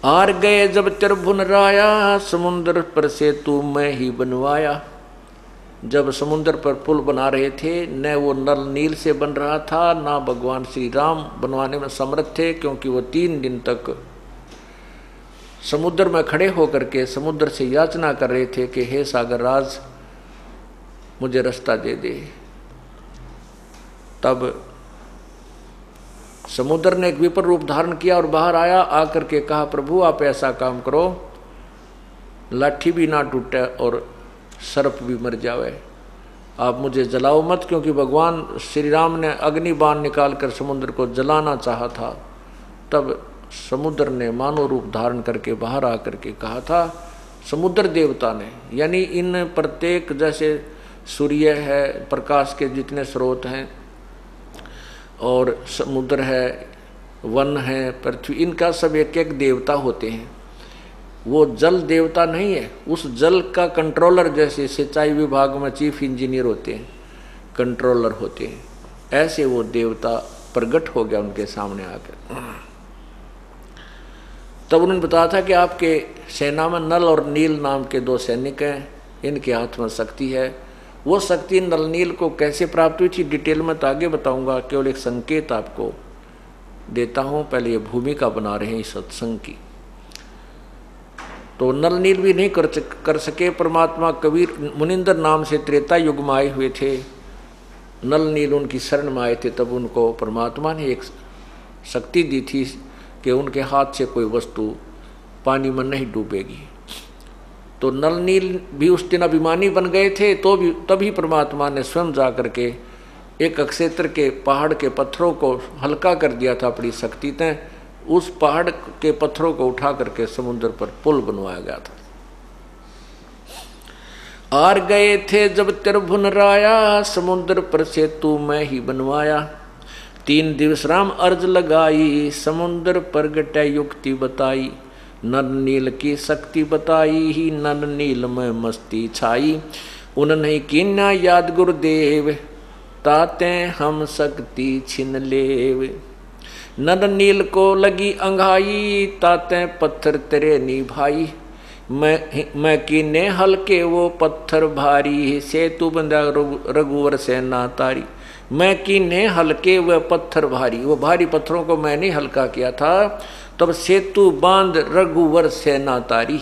Are गए जब त्रिभुवन राया, समुद्र पर सेतु मैं ही बनवाया। जब समुद्र पर पुल बना रहे थे, न वो नल नील से बन रहा था, ना भगवान श्री राम बनवाने में समर्थ थे, क्योंकि वो 3 दिन तक समुद्र में खड़े होकर के समुद्र से याचना कर रहे थे कि हे सागर राज मुझे रास्ता दे दे। तब समुद्र ने एक विपर रूप धारण किया और बाहर आया, आकर के कहा प्रभु आप ऐसा काम करो, लाठी भी ना टूटे और सर्प भी मर जावे, आप मुझे जलाओ मत, क्योंकि भगवान श्री राम ने अग्नि बाण निकाल कर समुद्र को जलाना चाहा था। तब समुद्र ने मानव रूप धारण करके बाहर आकर के कहा था, समुद्र देवता ने, यानी इन प्रत्येक जैसे सूर्य है, प्रकाश के जितने स्रोत हैं और समुद्र है, वन है, पृथ्वी, इनका सब एक एक देवता होते हैं। वो जल देवता नहीं है, उस जल का कंट्रोलर, जैसे सिंचाई विभाग में चीफ इंजीनियर होते हैं, कंट्रोलर होते हैं, ऐसे वो देवता प्रकट हो गया उनके सामने आकर। तब उन्होंने बताया था कि आपके सेना में नल और नील नाम के 2 सैनिक हैं, इनके हाथ में शक्ति है। वो शक्ति नल नील को कैसे प्राप्त हुई थी डिटेल में तो आगे बताऊंगा, केवल एक संकेत आपको देता हूं। पहले ये भूमिका बना रहे हैं इस सत्संग की। तो नल नील भी नहीं कर सके। परमात्मा कबीर मुनिंदर नाम से त्रेता युग में आए हुए थे, नल नील उनकी शरण में आए थे। तब उनको परमात्मा ने एक शक्ति दी थी कि उनके हाथ से कोई वस्तु पानी में नहीं डूबेगी। तो नल नील भी उस दिन अभिमानी बन गए थे, तो भी तभी परमात्मा ने स्वयं जा करके एक अक्षेत्र के पहाड़ के पत्थरों को हल्का कर दिया था अपनी शक्ति से। उस पहाड़ के पत्थरों को उठा करके समुद्र पर पुल बनवाया गया था। आर गए थे जब त्रिभुवन राया, समुद्र पर सेतु मैं ही बनवाया। 3 दिवस राम अर्ज लगाई, समुद्र पर गटे युक्ति बताई। नल नील की शक्ति बताई ही, नल नील में मस्ती छाई। उन्हें कीन्या याद गुरुदेव, ताते हम शक्ति छिन लेव। नल नील को लगी अंघाई, ताते पत्थर तेरे निभाई। मैं कीने हल्के वो पत्थर भारी, सेतु बंधा रघुवर सेना तारी। मैं कीने हल्के वह पत्थर भारी, वो भारी पत्थरों को मैंने हल्का किया था। तब सेतु बांध रघुवर सेना तारी।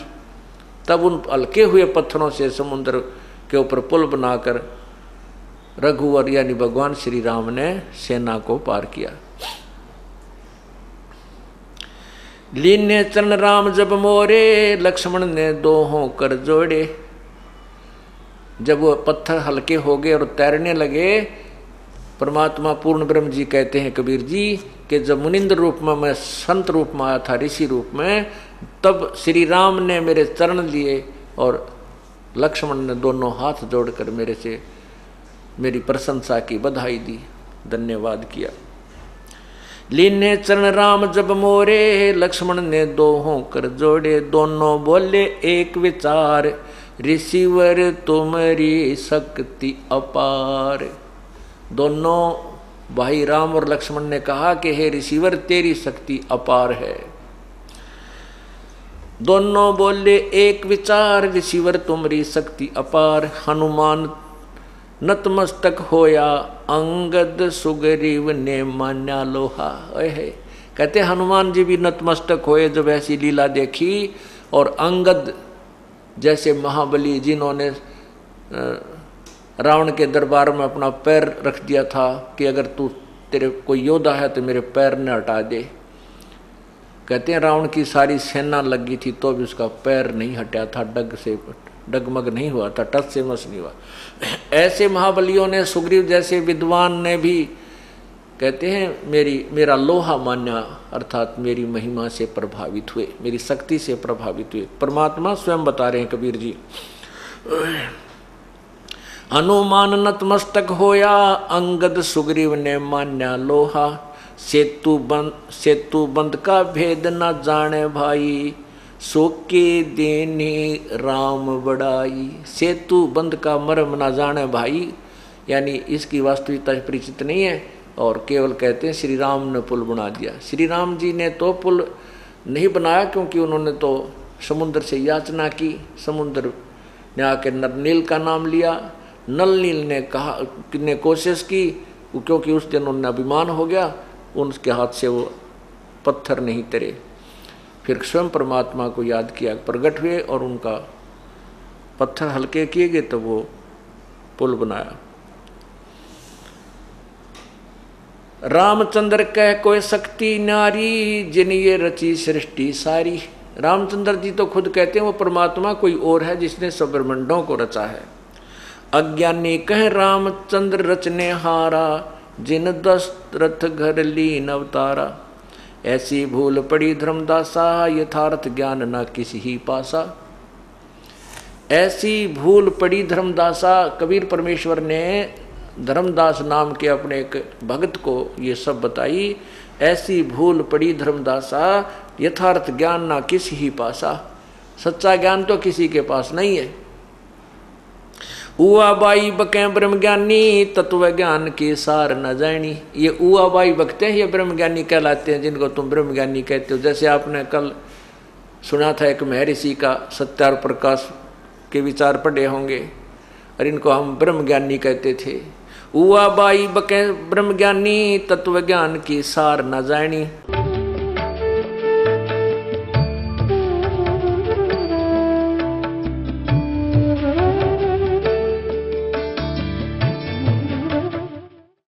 तब उन हल्के हुए पत्थरों से समुद्र के ऊपर पुल बनाकर रघुवर यानी भगवान श्री राम ने सेना को पार किया। लीने चरण राम जब मोरे, लक्ष्मण ने 2 कर जोड़े। जब वो पत्थर हल्के हो गए और तैरने लगे, परमात्मा पूर्ण ब्रह्म जी कहते हैं कबीर जी कि जब मुनिंद्र रूप में मैं संत रूप में आया था, ऋषि रूप में, तब श्री राम ने मेरे चरण लिए और लक्ष्मण ने दोनों हाथ जोड़कर मेरे से मेरी प्रशंसा की, बधाई दी, धन्यवाद किया। लीने चरण राम जब मोरे, लक्ष्मण ने 2 कर जोड़े। दोनों बोले एक विचार, ऋषिवर तुम्हारी शक्ति अपार। दोनों भाई राम और लक्ष्मण ने कहा कि हे ऋषिवर तेरी शक्ति अपार है। दोनों बोले एक विचार, ऋषिवर तुम्हारी शक्ति अपार। हनुमान नतमस्तक होया, अंगद सुग्रीव ने मान्या लोहा। कहते हनुमान जी भी नतमस्तक होए जब ऐसी लीला देखी। और अंगद जैसे महाबली जिन्होंने रावण के दरबार में अपना पैर रख दिया था कि अगर तू तेरे कोई योद्धा है तो मेरे पैर ने हटा दे। कहते हैं रावण की सारी सेना लगी थी तो भी उसका पैर नहीं हटा था, डगमग नहीं हुआ था, टच से मस नहीं हुआ। ऐसे महाबलियों ने, सुग्रीव जैसे विद्वान ने भी कहते हैं मेरा लोहा मान्या, अर्थात मेरी महिमा से प्रभावित हुए, मेरी शक्ति से प्रभावित हुए। परमात्मा स्वयं बता रहे हैं कबीर जी। हनुमान नतमस्तक होया, अंगद सुग्रीव ने मान्या लोहा। सेतु बंद का भेद न जाने भाई, सोके देने राम बड़ाई। सेतु बंद का मर्म न जाने भाई, यानी इसकी वास्तविकता परिचित नहीं है और केवल कहते हैं श्री राम ने पुल बना दिया। श्री राम जी ने तो पुल नहीं बनाया, क्योंकि उन्होंने तो समुद्र से याचना की, समुद्र ने आके नल नील का नाम लिया। नल नील ने कोशिश की, क्योंकि उस दिन उन्हें अभिमान हो गया, उनके हाथ से वो पत्थर नहीं तरे। फिर स्वयं परमात्मा को याद किया, प्रकट हुए और उनका पत्थर हल्के किए गए, तो वो पुल बनाया। रामचंद्र कह कोई शक्ति नारी, जिन ये रची सृष्टि सारी। रामचंद्र जी तो खुद कहते हैं वो परमात्मा कोई और है जिसने सब ब्रह्मांडों को रचा है। अज्ञानी कह रामचंद्र रचने हारा, जिन दशरथ घर लीन अवतारा। ऐसी भूल पड़ी धर्मदासा, यथार्थ ज्ञान न किसी ही पासा। ऐसी भूल पड़ी धर्मदासा, कबीर परमेश्वर ने धर्मदास नाम के अपने एक भक्त को ये सब बताई। ऐसी भूल पड़ी धर्मदासा, यथार्थ ज्ञान ना किसी ही पासा। सच्चा ज्ञान तो किसी के पास नहीं है। उआ बाई बके ब्रह्म ज्ञानी, तत्व ज्ञान की सार न जानी। ये उआ बाई बकते हैं, ये ब्रह्म ज्ञानी कहलाते हैं, जिनको तुम ब्रह्म ज्ञानी कहते हो। जैसे आपने कल सुना था एक महर्षि का सत्यार प्रकाश के विचार पढ़े होंगे, और इनको हम ब्रह्म ज्ञानी कहते थे। उआ बाई बके ब्रह्म ज्ञानी, तत्व ज्ञान की सार न जानी।